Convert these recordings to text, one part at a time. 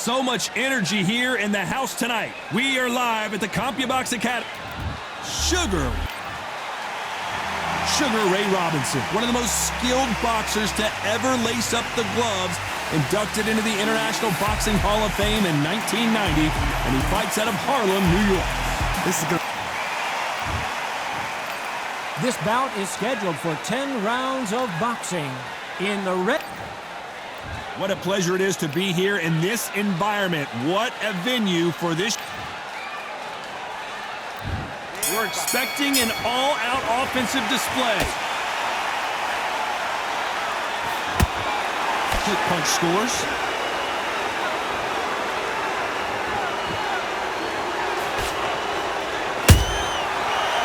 So much energy here in the house tonight. We are live at the CompuBox Academy. Sugar Ray Robinson, one of the most skilled boxers to ever lace up the gloves, inducted into the International Boxing Hall of Fame in 1990, and he fights out of Harlem, New York. This bout is scheduled for 10 rounds of boxing. In the red... What a pleasure it is to be here in this environment. What a venue for this. We're expecting an all-out offensive display. Quick punch scores.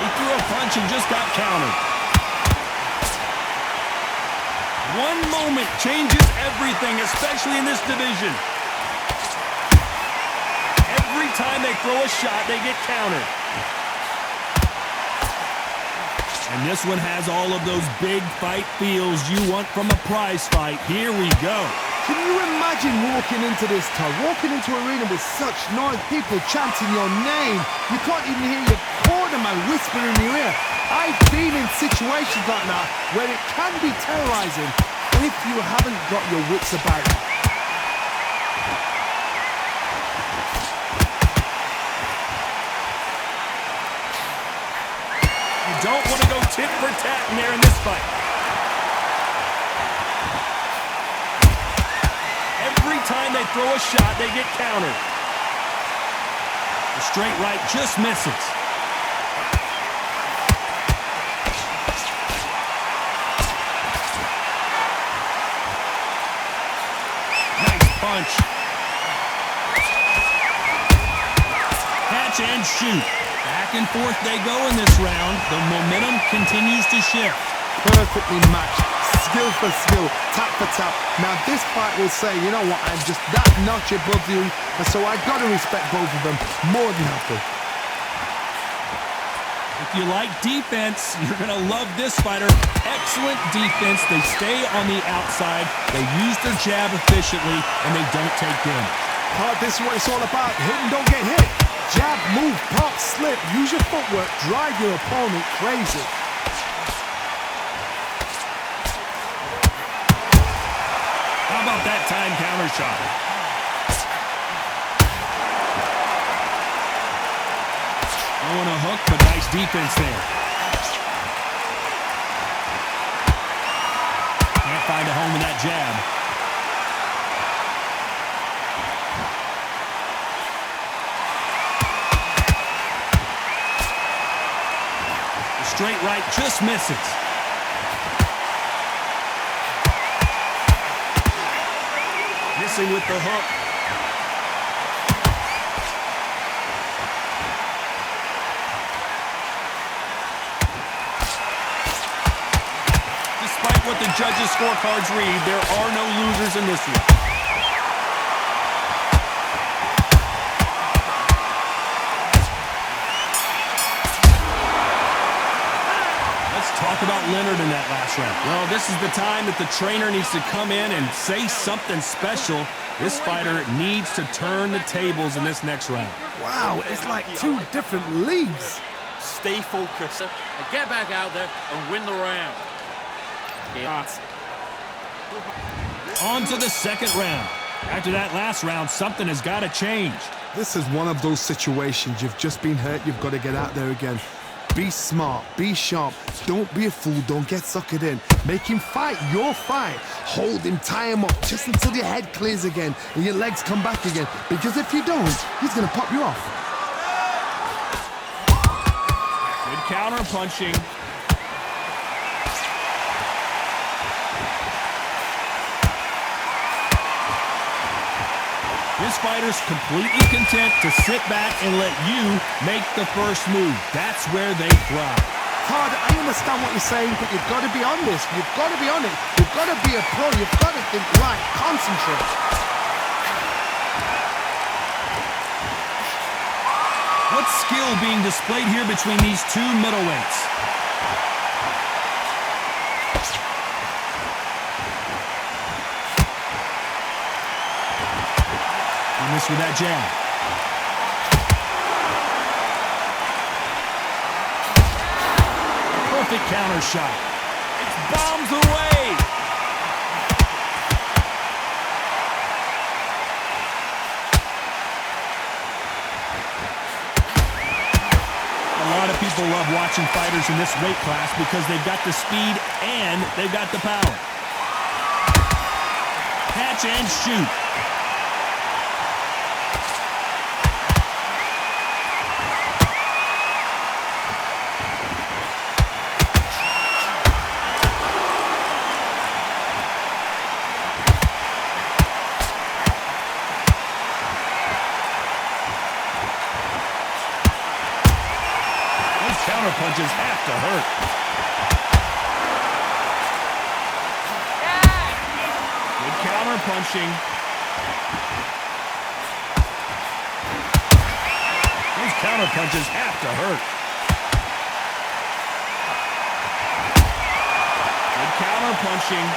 He threw a punch and just got countered. One moment changes everything, especially in this division. Every time they throw a shot, they get countered. And this one has all of those big fight feels you want from a prize fight. Here we go. Can you imagine walking into this, Todd? Walking into an arena with such noise, people chanting your name. You can't even hear your cornerman whisper in your ear. I've been in situations like that where it can be terrorizing if you haven't got your wits about you. You don't want to go tit for tat in there in this fight. Every time they throw a shot, they get countered. The straight right just misses. Punch. Catch and shoot. Back and forth they go in this round. The momentum continues to shift. Perfectly matched. Skill for skill. Tap for tap. Now this fight will say, you know what, I'm just that notch above you. And so I've got to respect both of them. More than happy. If you like defense, you're going to love this fighter. Excellent defense. They stay on the outside. They use their jab efficiently, and they don't take damage. This is what it's all about. Hit and don't get hit. Jab, move, pop, slip. Use your footwork. Drive your opponent crazy. How about that time counter shot? Throwing a hook, but nice defense there. Can't find a home in that jab. The straight right just misses. Missing with the hook. What the judges' scorecards read, there are no losers in this one. Let's talk about Leonard in that last round. Well, this is the time that the trainer needs to come in and say something special. This fighter needs to turn the tables in this next round. Wow, it's like two different leagues. Stay focused and get back out there and win the round. On to the second round. After that last round, something has got to change. This is one of those situations. You've just been hurt. You've got to get out there again. Be smart. Be sharp. Don't be a fool. Don't get suckered in. Make him fight your fight. Hold him, tie him up just until your head clears again and your legs come back again. Because if you don't, he's going to pop you off. Good counter punching. This fighter's completely content to sit back and let you make the first move. That's where they thrive. Todd, I understand what you're saying, but you've got to be on this. You've got to be on it. You've got to be a pro. You've got to think right. Concentrate. What skill being displayed here between these two middleweights? Missed with that jab. Perfect counter shot. It's bombs away. A lot of people love watching fighters in this weight class because they've got the speed and they've got the power. Catch and shoot. Counter punches have to hurt. Good counter punching. Those counter punches have to hurt. Good counter punching.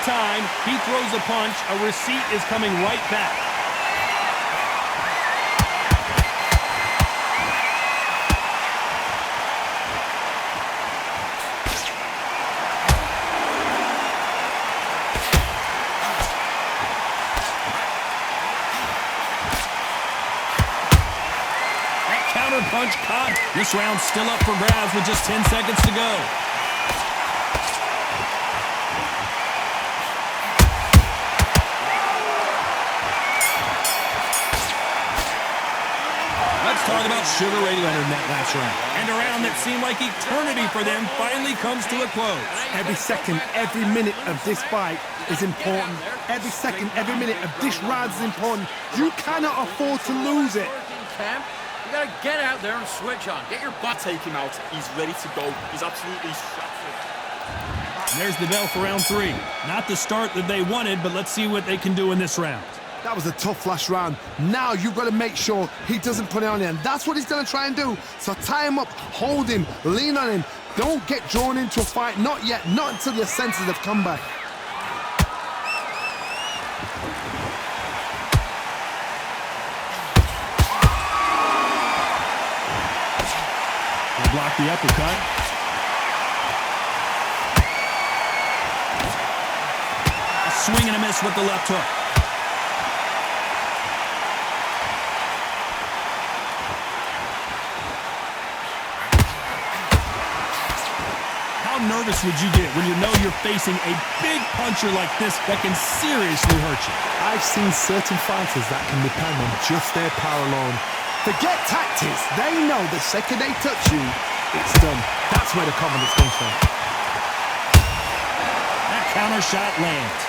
Time he throws a punch, a receipt is coming right back. That counter punch caught. This round's still up for grabs with just 10 seconds to go. Let's talk about Sugar Ray Leonard in that last round. And a round that seemed like eternity for them finally comes to a close. Every second, every minute of this fight is important. Every second, every minute of this round is important. You cannot afford to lose it. Camp, you gotta get out there and switch on. Get your butt. Take him out. He's ready to go. He's absolutely shattered. There's the bell for round 3. Not the start that they wanted, but let's see what they can do in this round. That was a tough last round. Now you've got to make sure he doesn't put it on you, and that's what he's going to try and do. So tie him up, hold him, lean on him. Don't get drawn into a fight. Not yet. Not until your senses have come back. He'll block the uppercut. A swing and a miss with the left hook. How nervous would you get when you know you're facing a big puncher like this that can seriously hurt you? I've seen certain fighters that can depend on just their power alone. Forget tactics. They know the second they touch you, it's done. That's where the confidence comes from. That counter shot lands.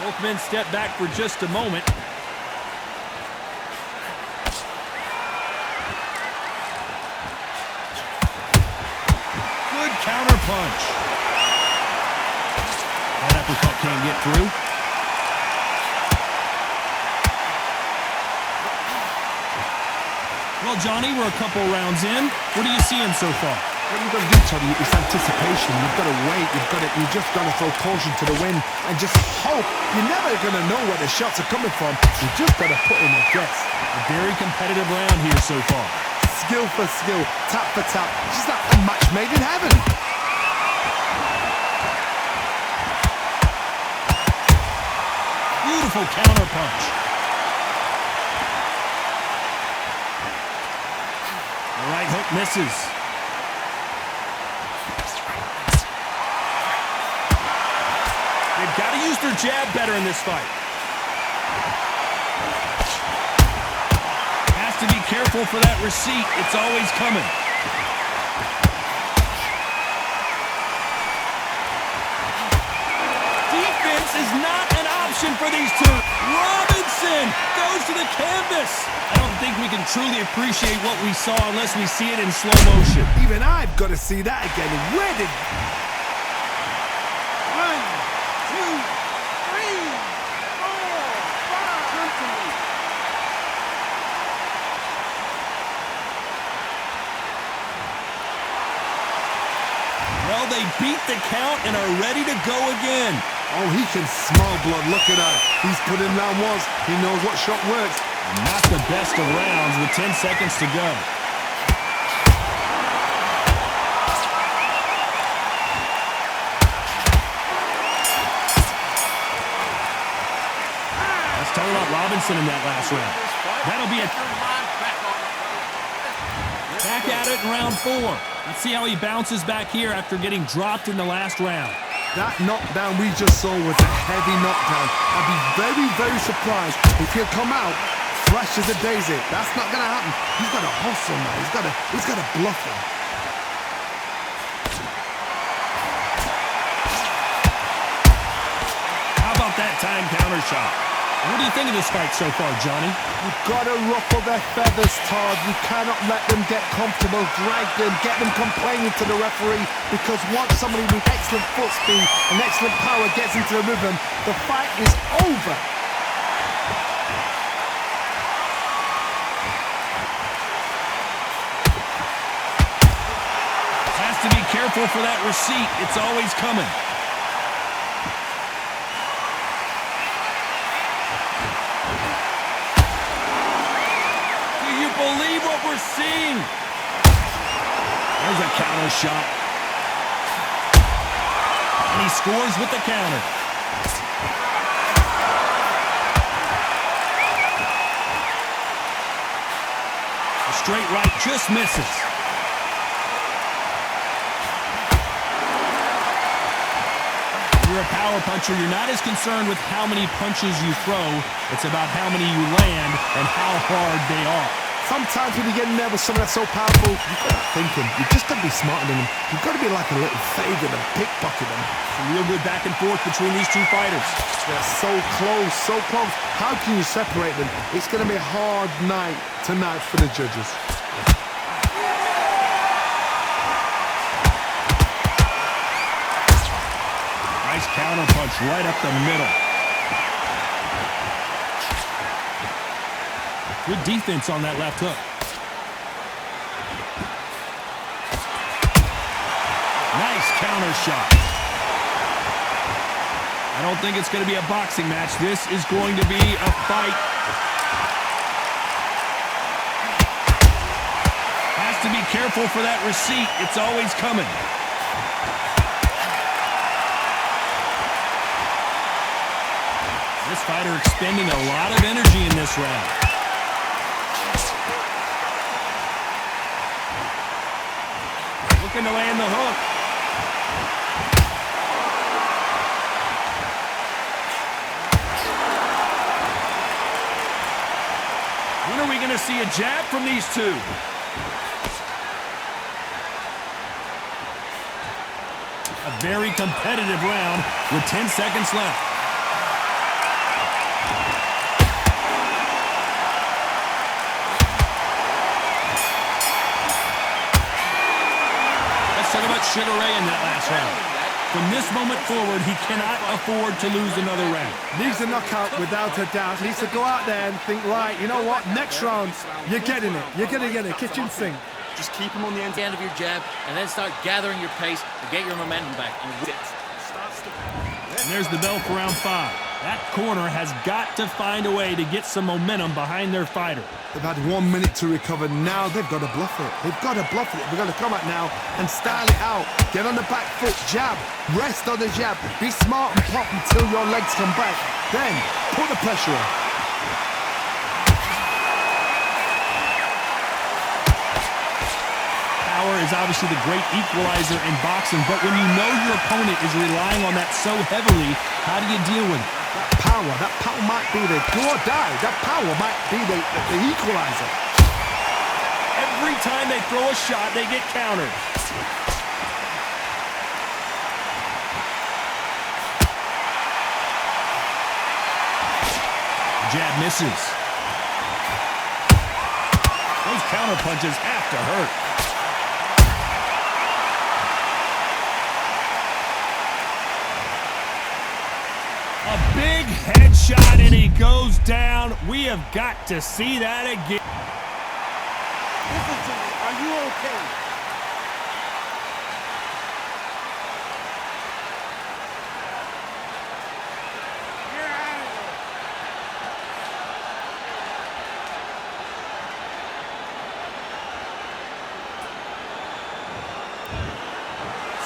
Both men step back for just a moment. Counter punch. That uppercut can't get through. Well, Johnny, we're a couple rounds in. What are you seeing so far? What you've got to do, Tony, is anticipation. You've got to wait. You just got to throw caution to the wind and just hope. You're never going to know where the shots are coming from. You just got to put in a guess. A very competitive round here so far. Skill for skill, tap for tap. Just like a match made in heaven. Beautiful counter punch. The right hook misses. They've got to use their jab better in this fight. Has to be careful for that receipt. It's always coming. Defense is not an option for these two. Robinson goes to the canvas. I don't think we can truly appreciate what we saw unless we see it in slow motion. Even I've got to see that again. Where did... 1, 2, 3, 4, 5. they beat the count and are ready to go again. Oh, he can smell blood. Look at that. He's put in round once. He knows what shot works. Not the best of rounds with 10 seconds to go. Let's talk about Robinson in that last round. That'll be a... Back at it in round 4. Let's see how he bounces back here after getting dropped in the last round. That knockdown we just saw was a heavy knockdown. I'd be very, very surprised if he'll come out fresh as a daisy. That's not going to happen. He's got to hustle now. He's got to bluff him. How about that time counter shot? What do you think of this fight so far, Johnny? You've got to ruffle their feathers, Todd. You cannot let them get comfortable, drag them, get them complaining to the referee, because once somebody with excellent foot speed and excellent power gets into the rhythm, the fight is over. Has to be careful for that receipt. It's always coming. Believe what we're seeing. There's a counter shot. And he scores with the counter. A straight right just misses. You're a power puncher. You're not as concerned with how many punches you throw. It's about how many you land and how hard they are. Sometimes when you get in there with someone that's so powerful, you've got to think him. You've just got to be smarter than him. You've got to be like a little Fagan and pickpocket him. Some real good back and forth between these two fighters. They're so close, so close. How can you separate them? It's going to be a hard night tonight for the judges. Nice counter punch right up the middle. Good defense on that left hook. Nice counter shot. I don't think it's going to be a boxing match. This is going to be a fight. Has to be careful for that receipt. It's always coming. This fighter expending a lot of energy in this round. Looking to land the hook. When are we going to see a jab from these two? A very competitive round with 10 seconds left. Talk about Sugar Ray in that last round. From this moment forward, he cannot afford to lose another round. Needs a knockout without a doubt. Needs to go out there and think, right, you know what, next round, you're getting it. You're going to get it. Kitchen sink. Just keep him on the end. End of your jab, and then start gathering your pace and get your momentum back. And there's the bell for round 5. That corner has got to find a way to get some momentum behind their fighter. They've had 1 minute to recover. Now they've got to bluff it. They've got to bluff it. They've got to come out now and style it out. Get on the back foot, jab, rest on the jab. Be smart and pop until your legs come back. Then put the pressure on. Power is obviously the great equalizer in boxing, but when you know your opponent is relying on that so heavily, how do you deal with it? That power might be the do or die. That power might be the equalizer. Every time they throw a shot, they get countered. Jab misses. Those counter punches have to hurt. A big headshot, and he goes down. We have got to see that again. Listen to me. Are you okay?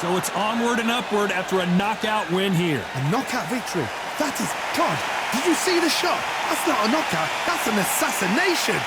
So it's onward and upward after a knockout win here. A knockout victory. That is, God, did you see the shot? That's not a knockout. That's an assassination.